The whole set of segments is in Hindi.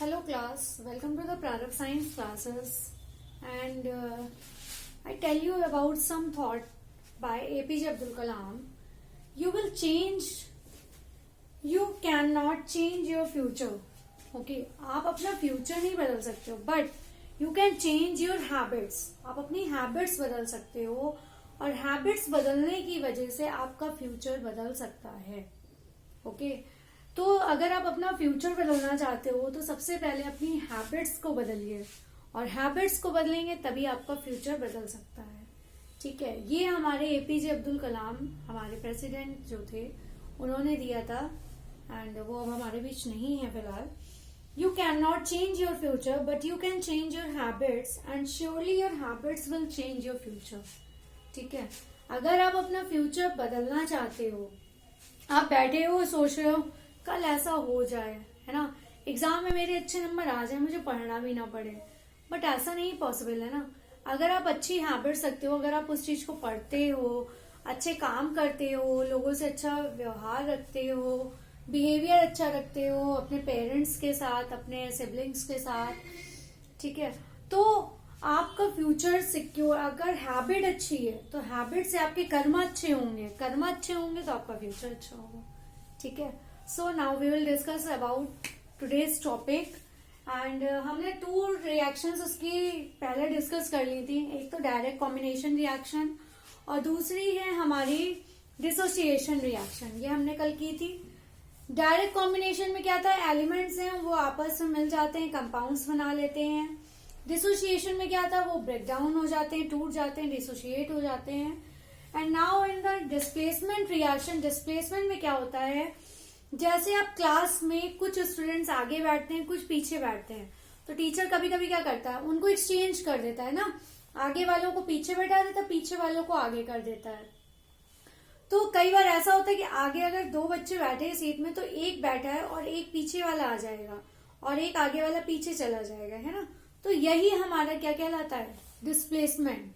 Hello class, welcome to the Prarabh Science classes and I tell you about some thought by APJ Abdul Kalam. You cannot change your future. Okay, आप अपना फ्यूचर नहीं बदल सकते हो but you can change your habits. आप अपनी हैबिट्स बदल सकते हो और हैबिट्स बदलने की वजह से आपका फ्यूचर बदल सकता है. ओके तो अगर आप अपना फ्यूचर बदलना चाहते हो तो सबसे पहले अपनी हैबिट्स को बदलिए और हैबिट्स को बदलेंगे तभी आपका फ्यूचर बदल सकता है. ठीक है, ये हमारे एपीजे अब्दुल कलाम हमारे प्रेसिडेंट जो थे उन्होंने दिया था एंड वो अब हमारे बीच नहीं है फिलहाल. You can not change your future but you can change your habits and surely your habits will change your future. ठीक है, अगर आप अपना फ्यूचर बदलना चाहते हो, आप बैठे हो सोच रहे हो कल ऐसा हो जाए, है ना, एग्जाम में मेरे अच्छे नंबर आ जाए, मुझे पढ़ना भी ना पड़े, बट ऐसा नहीं पॉसिबल है ना. अगर आप अच्छी हैबिट्स रखते हो, अगर आप उस चीज को पढ़ते हो, अच्छे काम करते हो, लोगों से अच्छा व्यवहार रखते हो, बिहेवियर अच्छा रखते हो अपने पेरेंट्स के साथ, अपने सिबलिंग्स के साथ, ठीक है, तो आपका फ्यूचर सिक्योर. अगर हैबिट अच्छी है तो हैबिट से आपके कर्म अच्छे होंगे, कर्म अच्छे होंगे तो आपका फ्यूचर अच्छा होगा. ठीक है, so now we will discuss about today's topic and हमने 2 रिएक्शंस उसकी पहले डिस्कस कर ली थी. एक तो डायरेक्ट कॉम्बिनेशन रिएक्शन और दूसरी है हमारी डिसोसिएशन रिएक्शन. ये हमने कल की थी. डायरेक्ट कॉम्बिनेशन में क्या था, एलिमेंट्स हैं वो आपस में मिल जाते हैं, कंपाउंड्स बना लेते हैं. डिसोसिएशन में क्या था, वो ब्रेक डाउन हो जाते हैं, टूट जाते हैं, डिसोशिएट हो जाते हैं. And now in the displacement reaction, displacement में क्या होता है, जैसे आप क्लास में कुछ स्टूडेंट्स आगे बैठते हैं, कुछ पीछे बैठते हैं, तो टीचर कभी कभी क्या करता है, उनको एक्सचेंज कर देता है ना, आगे वालों को पीछे बैठा देता है, पीछे वालों को आगे कर देता है. तो कई बार ऐसा होता है कि आगे अगर 2 बच्चे बैठे हैं सीट में तो एक बैठा है और एक पीछे वाला आ जाएगा और एक आगे वाला पीछे चला जाएगा, है ना. तो यही हमारा क्या कहलाता है, डिस्प्लेसमेंट.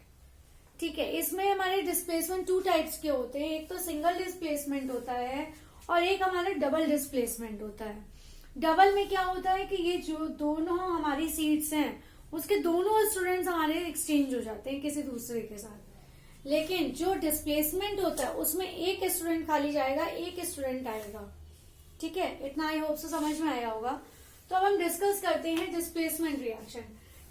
ठीक है, इसमें हमारे डिस्प्लेसमेंट 2 टाइप्स के होते हैं. एक तो सिंगल डिस्प्लेसमेंट होता है और एक हमारा डबल डिस्प्लेसमेंट होता है. डबल में क्या होता है कि ये जो दोनों हमारी सीट्स हैं उसके दोनों स्टूडेंट्स हमारे एक्सचेंज हो जाते हैं किसी दूसरे के साथ. लेकिन जो डिस्प्लेसमेंट होता है उसमें एक स्टूडेंट खाली जाएगा, एक स्टूडेंट आएगा. ठीक है, इतना आई होप से समझ में आया होगा. तो अब हम डिस्कस करते हैं displacement reaction.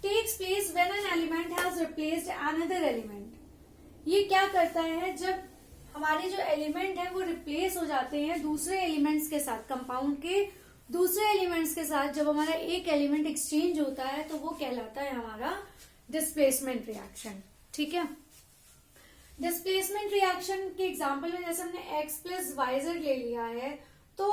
Takes place when an element has replaced another element. ये क्या करता है, जब हमारे जो एलिमेंट है वो रिप्लेस हो जाते हैं दूसरे एलिमेंट्स के साथ, कंपाउंड के दूसरे एलिमेंट्स के साथ, जब हमारा एक एलिमेंट एक्सचेंज होता है तो वो कहलाता है हमारा डिस्प्लेसमेंट रिएक्शन. ठीक है, डिस्प्लेसमेंट रिएक्शन के एग्जांपल में जैसे हमने x प्लस वाई जेड ले लिया है तो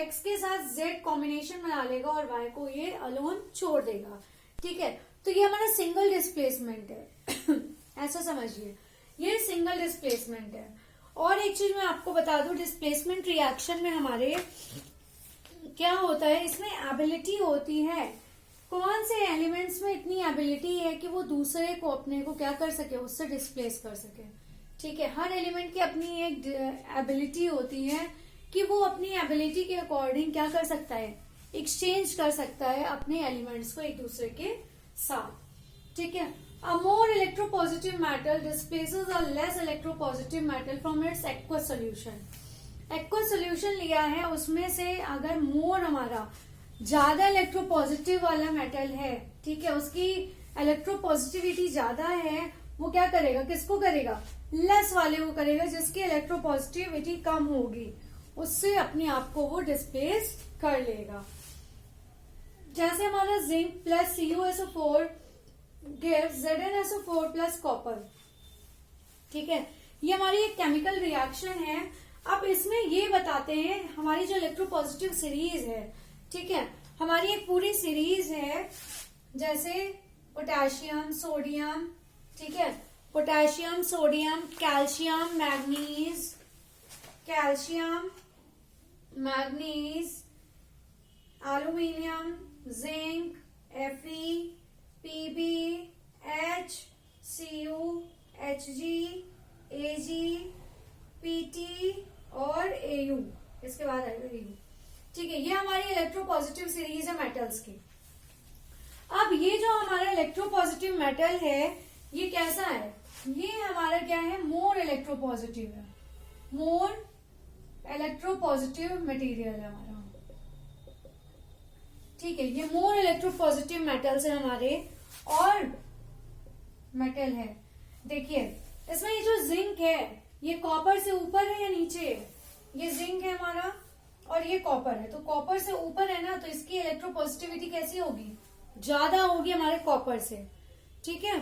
x के साथ z कॉम्बिनेशन बना लेगा और y को ये अलोन छोड़ देगा. ठीक है, तो ये हमारा सिंगल डिस्प्लेसमेंट है. ऐसा समझिए, ये सिंगल डिस्प्लेसमेंट है. और एक चीज मैं आपको बता दूं, डिस्प्लेसमेंट रिएक्शन में हमारे क्या होता है, इसमें एबिलिटी होती है. कौन से एलिमेंट्स में इतनी एबिलिटी है कि वो दूसरे को अपने को क्या कर सके, उससे डिस्प्लेस कर सके. ठीक है, हर एलिमेंट की अपनी एक एबिलिटी होती है कि वो अपनी एबिलिटी के अकॉर्डिंग क्या कर सकता है, एक्सचेंज कर सकता है अपने एलिमेंट्स को एक दूसरे के साथ. ठीक है, a more electropositive metal displaces a less electropositive metal from its aqueous solution. aqueous solution लिया है, उसमें से अगर मोर हमारा ज्यादा इलेक्ट्रोपॉजिटिव वाला मेटल है, ठीक है, उसकी इलेक्ट्रोपॉजिटिविटी ज्यादा है, वो क्या करेगा, किसको करेगा, लेस वाले को करेगा, जिसकी इलेक्ट्रोपॉजिटिविटी कम होगी उससे अपने आप को वो डिस्प्लेस कर लेगा. जैसे हमारा zinc plus CuSO4 gives ZnSO4 plus copper. ठीक है, ये हमारी एक केमिकल रिएक्शन है. अब इसमें ये बताते हैं हमारी जो इलेक्ट्रोपॉजिटिव सीरीज है, ठीक है, हमारी एक पूरी सीरीज है, जैसे पोटेशियम सोडियम, ठीक है, potassium sodium calcium manganese, calcium manganese, aluminium, zinc, Fe, Pb, H, Cu, Hg, Ag, Pt और Au. इसके बाद आएगा Au. ठीक है, ये हमारी इलेक्ट्रोपॉजिटिव सीरीज है मेटल्स की. अब ये जो हमारा इलेक्ट्रोपॉजिटिव मेटल है ये कैसा है, ये हमारा क्या है, मोर इलेक्ट्रोपॉजिटिव है, मोर इलेक्ट्रोपॉजिटिव मटेरियल है हमारा। ठीक है, ये मोर इलेक्ट्रोपॉजिटिव मेटल्स है हमारे और मेटल है। देखिए इसमें ये जो जिंक है ये कॉपर से ऊपर है या नीचे है, ये जिंक है हमारा और ये कॉपर है, तो कॉपर से ऊपर है ना, तो इसकी इलेक्ट्रोपॉजिटिविटी कैसी होगी, ज्यादा होगी हमारे कॉपर से। ठीक है,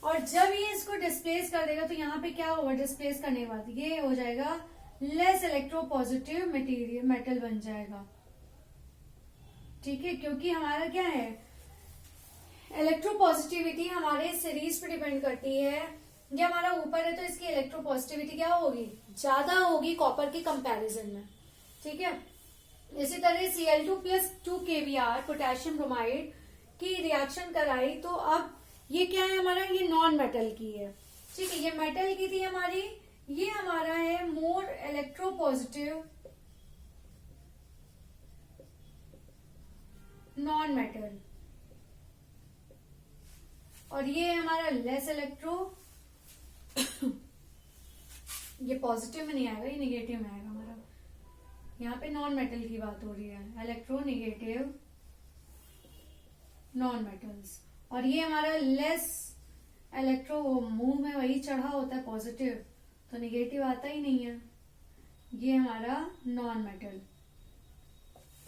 और जब ये इसको डिस्प्लेस कर देगा तो यहाँ पे क्या होगा, डिस्प्लेस करने के बाद ये हो जाएगा लेस इलेक्ट्रोपॉजिटिव मटेरियल, मेटल बन जाएगा। ठीक है, क्योंकि हमारा क्या है, इलेक्ट्रोपॉजिटिविटी हमारे सीरीज पे डिपेंड करती है। ये हमारा ऊपर है तो इसकी इलेक्ट्रोपॉजिटिविटी क्या होगी, ज्यादा होगी कॉपर के कंपैरिजन में। ठीक है, इसी तरह Cl2 plus 2 kBr potassium bromide की रिएक्शन कराई तो अब ये क्या है हमारा, ये नॉन मेटल की है। ठीक है, ये मेटल की थी हमारी, ये हमारा है मोर इलेक्ट्रोपॉजिटिव नॉन मेटल, और ये हमारा लेस इलेक्ट्रो ये पॉजिटिव में नहीं आएगा, ये निगेटिव में आएगा हमारा। यहाँ पे नॉन मेटल की बात हो रही है, इलेक्ट्रो निगेटिव नॉन मेटल्स, और ये हमारा लेस इलेक्ट्रो, मुंह में वही चढ़ा होता है पॉजिटिव, तो निगेटिव आता ही नहीं है, ये हमारा नॉन मेटल।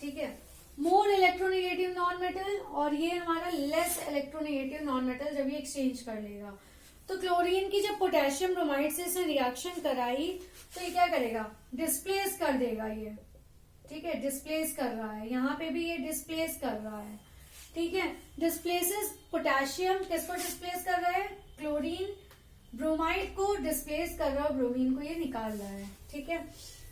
ठीक है, मोर इलेक्ट्रोनेगेटिव नॉन मेटल और ये हमारा लेस इलेक्ट्रोनेगेटिव नॉन मेटल जब ये एक्सचेंज कर लेगा। तो क्लोरीन की जब पोटेशियम ब्रोमाइड से इसने रिएक्शन कराई तो ये क्या करेगा, डिस्प्लेस कर देगा ये। ठीक है, डिस्प्लेस कर रहा है, यहाँ पे भी ये डिस्प्लेस कर रहा है। ठीक है, डिस्प्लेसेस पोटेशियम, किसको डिस्प्लेस कर रहा है, क्लोरीन ब्रोमाइड को डिस्प्लेस कर रहा है, ब्रोमीन को ये निकाल रहा है। ठीक है,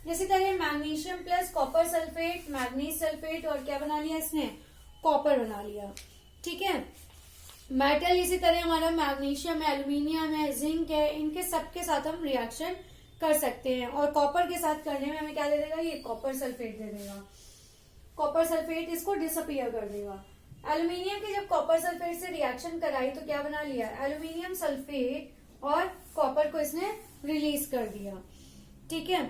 इसी तरह magnesium plus copper sulphate, manganese sulphate, और क्या बना लिया इसने, कॉपर बना लिया। ठीक है, मेटल इसी तरह हमारा मैग्नीशियम है, एल्यूमिनियम है, जिंक है, इनके सबके साथ हम रिएक्शन कर सकते हैं, और कॉपर के साथ करने में हमें क्या दे देगा, ये कॉपर सल्फेट दे देगा, कॉपर सल्फेट इसको डिसअपियर कर देगा। एल्यूमिनियम की जब कॉपर सल्फेट से रिएक्शन कराई तो क्या बना लिया, एल्यूमिनियम सल्फेट, और कॉपर को इसने रिलीज कर दिया। ठीक है,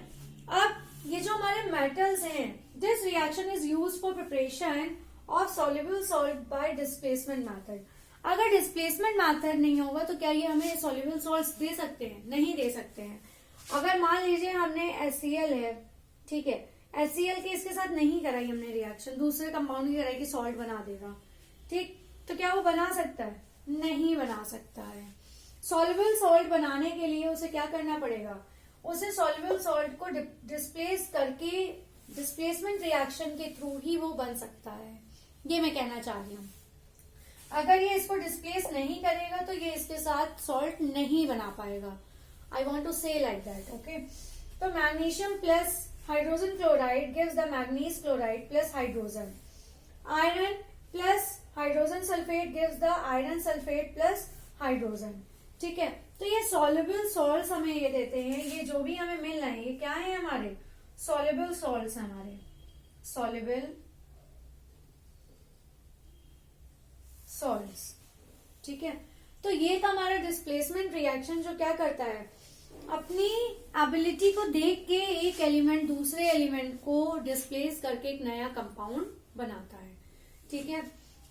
अब ये जो हमारे मेटल्स हैं, this reaction is use for preparation of soluble salt bye displacement method. अगर डिस्प्लेसमेंट मेथड नहीं होगा तो क्या ये हमें सॉल्युबल सॉल्ट्स दे सकते हैं, नहीं दे सकते हैं। अगर मान लीजिए हमने HCl है, ठीक है, HCl के इसके साथ नहीं कराई हमने रिएक्शन, दूसरे कंपाउंड की कराई कि सॉल्ट बना देगा, ठीक, तो क्या वो बना सकता है, नहीं बना सकता है। सॉल्युबल सॉल्ट बनाने के लिए उसे क्या करना पड़ेगा, उसे सॉल्युबल सॉल्ट को डिस्प्लेस करके डिस्प्लेसमेंट रिएक्शन के थ्रू ही वो बन सकता है, ये मैं कहना चाह रही हूँ। अगर ये इसको डिस्प्लेस नहीं करेगा तो ये इसके साथ सॉल्ट नहीं बना पाएगा। आई वॉन्ट टू से लाइक दैट, ओके। तो magnesium plus hydrogen chloride gives the manganese chloride plus hydrogen. Iron plus hydrogen sulphate gives the iron sulphate plus hydrogen. ठीक है, तो ये सॉल्युबल सॉल्ट्स हमें ये देते हैं, ये जो भी हमें मिल रहे हैं ये क्या है, हमारे सॉल्युबल सॉल्ट्स हैं, हमारे सॉल्युबल सॉल्ट्स। ठीक है, तो ये था हमारा डिस्प्लेसमेंट रिएक्शन, जो क्या करता है, अपनी एबिलिटी को देख के एक एलिमेंट दूसरे एलिमेंट को डिस्प्लेस करके एक नया कंपाउंड बनाता है। ठीक है,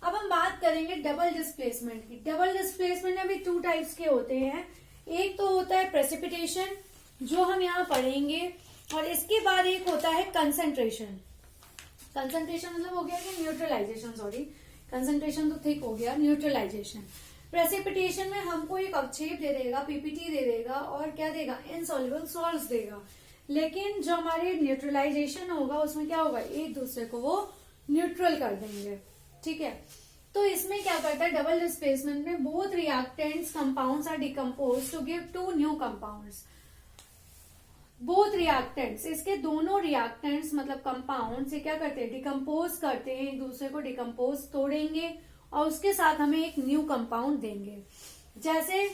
अब हम बात करेंगे डबल डिस्प्लेसमेंट की। डबल डिस्प्लेसमेंट में भी 2 टाइप्स के होते हैं। एक तो होता है प्रेसिपिटेशन, जो हम यहाँ पढ़ेंगे, और इसके बाद एक होता है कंसंट्रेशन। कंसंट्रेशन मतलब हो गया कि न्यूट्रलाइजेशन, सॉरी कंसंट्रेशन तो ठीक हो गया, न्यूट्रलाइजेशन। प्रेसिपिटेशन में हमको एक अवक्षेप दे देगा, पीपीटी दे देगा, और क्या देगा, इनसॉल्युबल सॉल्ट्स देगा। लेकिन जो हमारे न्यूट्रलाइजेशन होगा उसमें क्या होगा, एक दूसरे को वो न्यूट्रल कर देंगे। ठीक है, तो इसमें क्या करता है, डबल डिस्प्लेसमेंट में both reactants compounds are decompose to give 2 new compounds. Both reactants, इसके दोनों रिएक्टेंट्स मतलब कंपाउंड से क्या करते हैं, डिकम्पोज करते हैं, एक दूसरे को डिकम्पोज तोड़ेंगे और उसके साथ हमें एक न्यू कंपाउंड देंगे। जैसे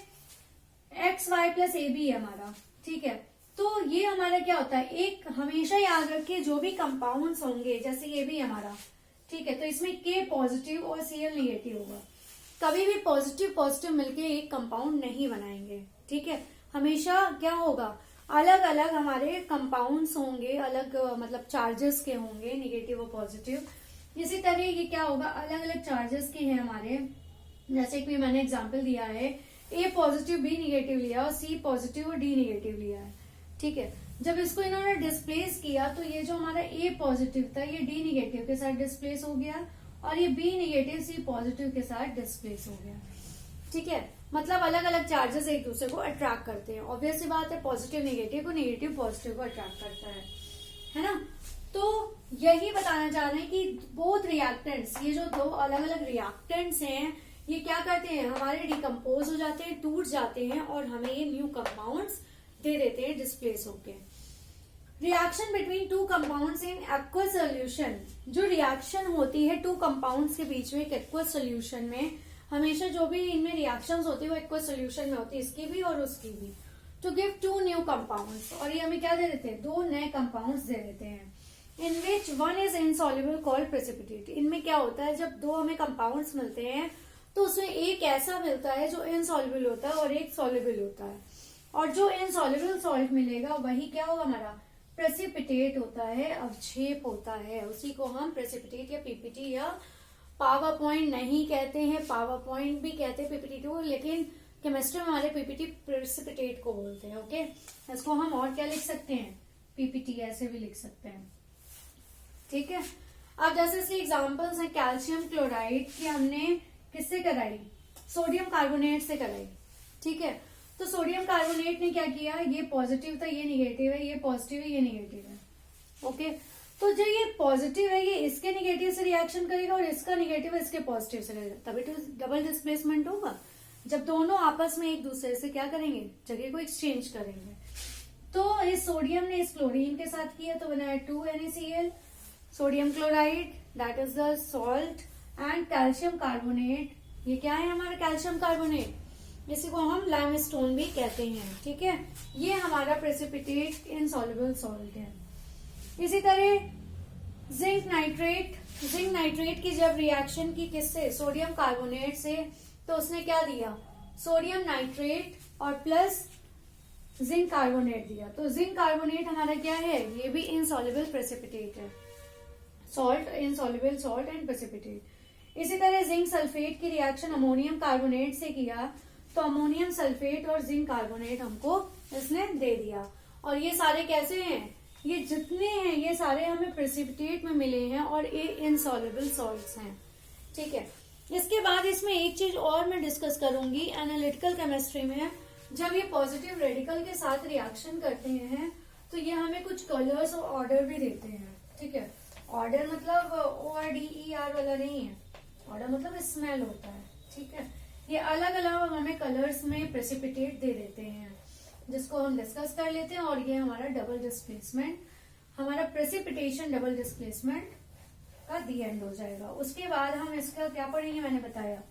XY प्लस AB है हमारा, ठीक है, तो ये हमारा क्या होता है, एक हमेशा याद रखिए जो भी कंपाउंड्स होंगे, जैसे ये भी हमारा, ठीक है, तो इसमें K पॉजिटिव और Cl नेगेटिव होगा। कभी भी पॉजिटिव पॉजिटिव मिलके एक कंपाउंड नहीं बनाएंगे, ठीक है। हमेशा क्या होगा, अलग अलग हमारे कंपाउंड्स होंगे, अलग मतलब चार्जेस के होंगे, निगेटिव और पॉजिटिव। इसी तरह ये क्या होगा, अलग अलग चार्जेस के हैं हमारे, जैसे कि मैंने एग्जांपल दिया है, ए पॉजिटिव बी निगेटिव लिया और सी पॉजिटिव और डी निगेटिव लिया है, ठीक है। जब इसको इन्होंने डिस्प्लेस किया तो ये जो हमारा ए पॉजिटिव था ये डी निगेटिव के साथ डिस्प्लेस हो गया और ये बी निगेटिव सी पॉजिटिव के साथ डिस्प्लेस हो गया, ठीक है। मतलब अलग अलग चार्जेस एक दूसरे को अट्रैक्ट करते हैं। ऑब्वियस सी बात है, पॉजिटिव निगेटिव को, निगेटिव पॉजिटिव को अट्रैक्ट करता है ना। तो यही बताना चाह रहे हैं कि बोथ रिएक्टेंट्स, ये जो दो अलग अलग रिएक्टेंट्स हैं, ये क्या करते हैं, हमारे डिकम्पोज हो जाते हैं, टूट जाते हैं और हमें ये न्यू कंपाउंड्स दे देते हैं डिस्प्लेस होके। Reaction between two compounds in aqueous solution, जो रिएक्शन होती है टू कंपाउंड्स के बीच में एक एक्वस सोल्यूशन में, हमेशा जो भी इनमें रिएक्शंस होती है वो एक्वस सोल्यूशन में होती है, इसकी भी और उसकी भी, to give two new compounds, और ये हमें क्या दे देते हैं, दो नए कंपाउंड्स दे देते हैं। In which one is insoluble called precipitate. इनमें क्या होता है, जब दो हमें कंपाउंड्स मिलते हैं तो उसमें एक ऐसा मिलता है जो इनसॉल्युबल होता है और एक सॉल्युबल होता है, और जो इनसॉल्युबल सॉल्ट मिलेगा वही क्या होगा, हमारा प्रेसिपिटेट होता है, अवक्षेप होता है। उसी को हम प्रेसिपिटेट या पीपीटी या पावर पॉइंट नहीं कहते हैं, पावर पॉइंट भी कहते हैं पीपीटी को, लेकिन केमिस्ट्री में हमारे पीपीटी प्रेसिपिटेट को बोलते हैं, ओके। इसको हम और क्या लिख सकते हैं, पीपीटी ऐसे भी लिख सकते हैं, ठीक है। अब जैसे इसके एग्जांपल्स हैं, कैल्शियम क्लोराइड की हमने किससे कराई, सोडियम कार्बोनेट से कराई, ठीक है। तो सोडियम कार्बोनेट ने क्या किया, ये पॉजिटिव था, ये निगेटिव है, ये पॉजिटिव है, ये निगेटिव है, ओके। तो जो ये पॉजिटिव है ये इसके निगेटिव से रिएक्शन करेगा और इसका निगेटिव इसके पॉजिटिव से करेगा, तभी तो डबल डिस्प्लेसमेंट होगा, जब दोनों आपस में एक दूसरे से क्या करेंगे, जगह को एक्सचेंज करेंगे। तो इस सोडियम ने इस क्लोरीन के साथ किया तो बनाया 2NaCl, sodium chloride that is the salt, and calcium carbonate, ये क्या है हमारा कैल्शियम कार्बोनेट, इसी को हम लाइमस्टोन भी कहते हैं, ठीक है। ये हमारा प्रेसिपिटेट इनसॉल्युबल सॉल्ट है। इसी तरह जिंक नाइट्रेट, जिंक नाइट्रेट की जब रिएक्शन की किससे, सोडियम कार्बोनेट से, तो उसने क्या दिया, सोडियम नाइट्रेट और प्लस जिंक कार्बोनेट दिया। तो जिंक कार्बोनेट हमारा क्या है, ये भी इनसॉल्युबल प्रेसिपिटेट है, salt, insoluble salt and precipitate. इसी तरह जिंक सल्फेट की रिएक्शन अमोनियम कार्बोनेट से किया तो अमोनियम सल्फेट और जिंक कार्बोनेट हमको इसने दे दिया। और ये सारे कैसे हैं, ये जितने हैं ये सारे हमें प्रेसिपिटेट में मिले हैं और ये इनसॉल्युबल सॉल्ट्स हैं, ठीक है। इसके बाद इसमें एक चीज और मैं डिस्कस करूंगी, एनालिटिकल केमिस्ट्री में जब ये पॉजिटिव रेडिकल के साथ रिएक्शन करते हैं तो ये हमें कुछ कलर्स और ऑर्डर भी देते हैं, ठीक है। ऑर्डर मतलब ORDER वाला नहीं है, ऑर्डर मतलब स्मेल होता है, ठीक है। ये अलग अलग हमें कलर्स में प्रेसिपिटेट दे देते हैं, जिसको हम डिस्कस कर लेते हैं। और ये हमारा डबल डिस्प्लेसमेंट, हमारा प्रेसिपिटेशन डबल डिस्प्लेसमेंट का दी एंड हो जाएगा। उसके बाद हम इसका क्या पढ़ेंगे, मैंने बताया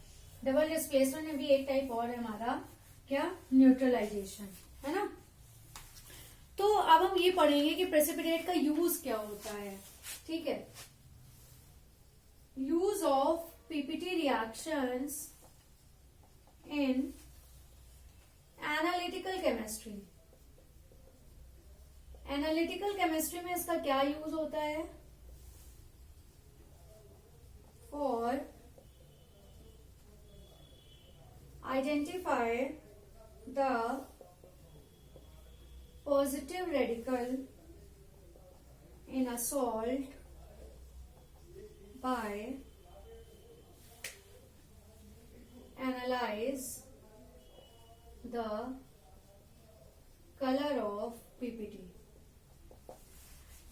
डबल डिस्प्लेसमेंट में भी एक टाइप और है हमारा क्या, न्यूट्रलाइजेशन, है ना। तो अब हम ये पढ़ेंगे कि प्रेसिपिटेट का यूज क्या होता है, ठीक है। Use of PPT reactions in analytical chemistry. Analytical chemistry में इसका क्या यूज होता है, for identify the positive radical in a salt by analyze the color of PPT।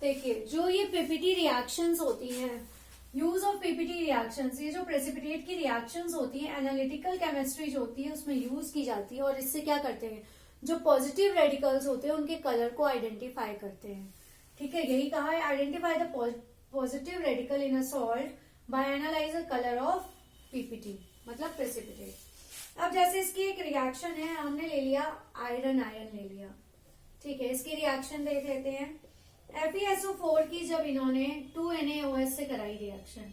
देखिए जो ये PPT रिएक्शंस होती हैं, यूज ऑफ PPT रिएक्शंस, ये जो प्रेसिपिटेट की रिएक्शंस होती हैं एनालिटिकल केमिस्ट्री जो होती है उसमें यूज की जाती है। और इससे क्या करते हैं, जो पॉजिटिव रेडिकल्स होते हैं उनके कलर को आइडेंटिफाई करते हैं, ठीक है। यही कहा है, identify the positive radical in a salt by analyze the colour of PPT, मतलब प्रेसिपिटेट। अब जैसे इसकी एक रिएक्शन है, हमने ले लिया आयरन ले लिया, ठीक है। इसकी रिएक्शन देख लेते हैं। FeSO4 की जब इन्होंने 2NaOH से कराई रिएक्शन,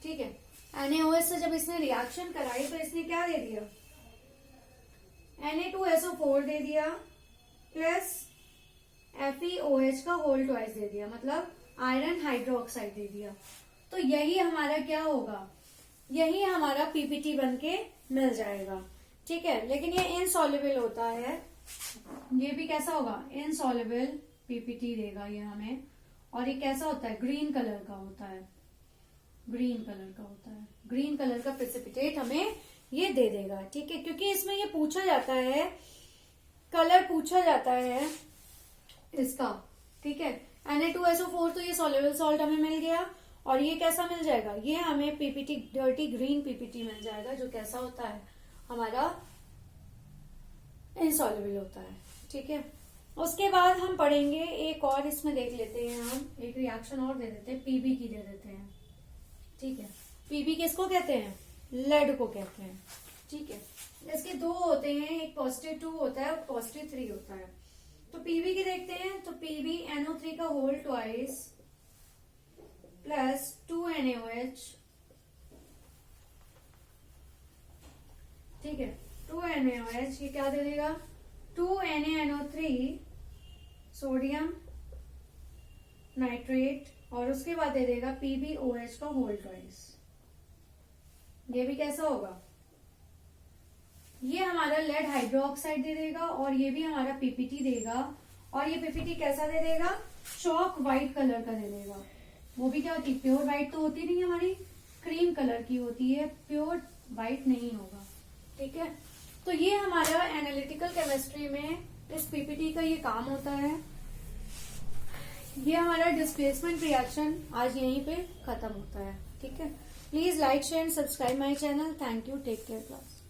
ठीक है, NaOH से जब इसने रिएक्शन कराई तो इसने क्या दे दिया, Na2SO4 दे दिया प्लस FeOH का होल ट्वाइस दे दिया, मतलब आयरन हाइड्रोक्साइड दे दिया। तो यही हमारा क्या होगा, यही हमारा पीपीटी बनके मिल जाएगा। ठीक है, लेकिन ये इनसॉल्युबल होता है, ये भी कैसा होगा, इनसॉल्युबल पीपीटी देगा ये हमें। और ये कैसा होता है, ग्रीन कलर का होता है, ग्रीन कलर का होता है, ग्रीन कलर का प्रेसिपिटेट हमें ये दे देगा। ठीक है, क्योंकि इसमें ये पूछा जाता है, कलर पूछा जाता है इसका। ठीक है, Na2SO4 तो ये सॉल्युबल सॉल्ट हमें मिल गया, और ये कैसा मिल जाएगा, ये हमें पीपीटी डर्टी ग्रीन पीपीटी मिल जाएगा, जो कैसा होता है, हमारा इनसॉल्युबल होता है। ठीक है, उसके बाद हम पढ़ेंगे एक और, इसमें देख लेते हैं हम, एक रिएक्शन और दे देते हैं, पीबी की दे देते हैं। ठीक है, पीबी किसको कहते हैं, लेड को कहते हैं। ठीक है, इसके दो होते हैं, एक +2 होता है और +3 होता है। तो पीबी की देखते हैं, तो पीबी NO3 का होल ट्वाइस प्लस 2 NaOH। ठीक है, 2 NaOH, ये क्या दे देगा, 2 NaNO3 सोडियम नाइट्रेट, और उसके बाद दे देगा PbOH का होल ट्वाइस। ये भी कैसा होगा, ये हमारा लेड हाइड्रोक्साइड दे देगा, और ये भी हमारा पीपीटी देगा। और ये पीपीटी कैसा दे देगा, चॉक व्हाइट कलर का दे देगा। वो भी क्या होती है, प्योर व्हाइट तो होती नहीं हमारी, क्रीम कलर की होती है, प्योर व्हाइट नहीं होगा। ठीक है, तो ये हमारा एनालिटिकल केमिस्ट्री में इस पीपीटी का ये काम होता है। ये हमारा डिस्प्लेसमेंट रिएक्शन आज यहीं पे खत्म होता है। ठीक है, please like share and subscribe my channel. Thank you, take care class.